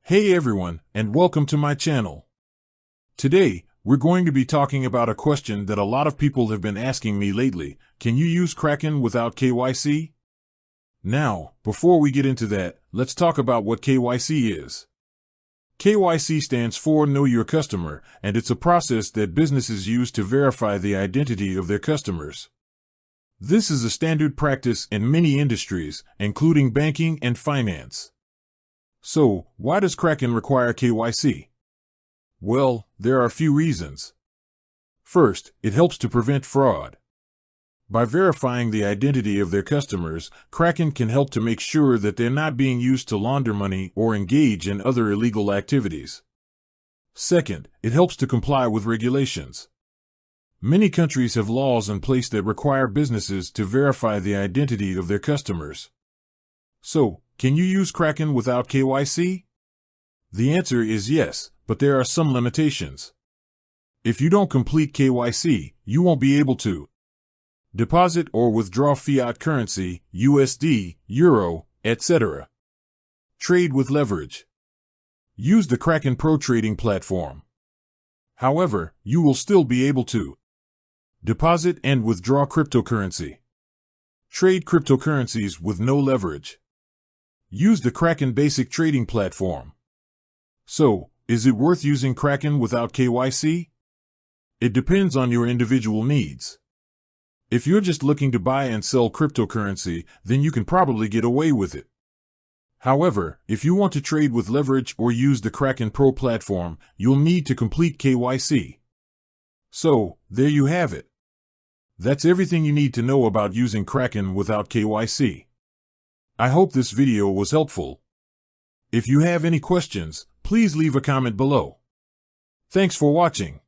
Hey everyone, and welcome to my channel. Today, we're going to be talking about a question that a lot of people have been asking me lately. Can you use Kraken without KYC? Now, before we get into that, let's talk about what KYC is. KYC stands for Know Your Customer, and it's a process that businesses use to verify the identity of their customers. This is a standard practice in many industries, including banking and finance. So, why does Kraken require KYC? Well, there are a few reasons. First, it helps to prevent fraud. By verifying the identity of their customers, Kraken can help to make sure that they're not being used to launder money or engage in other illegal activities. Second, it helps to comply with regulations. Many countries have laws in place that require businesses to verify the identity of their customers. So, can you use Kraken without KYC? The answer is yes, but there are some limitations. If you don't complete KYC, you won't be able to deposit or withdraw fiat currency, USD, Euro, etc. Trade with leverage. Use the Kraken Pro trading platform. However, you will still be able to deposit and withdraw cryptocurrency. Trade cryptocurrencies with no leverage. Use the Kraken Basic Trading Platform. So, is it worth using Kraken without KYC? It depends on your individual needs. If you're just looking to buy and sell cryptocurrency, then you can probably get away with it. However, if you want to trade with leverage or use the Kraken Pro platform, you'll need to complete KYC. So, there you have it. That's everything you need to know about using Kraken without KYC. I hope this video was helpful. If you have any questions, please leave a comment below. Thanks for watching.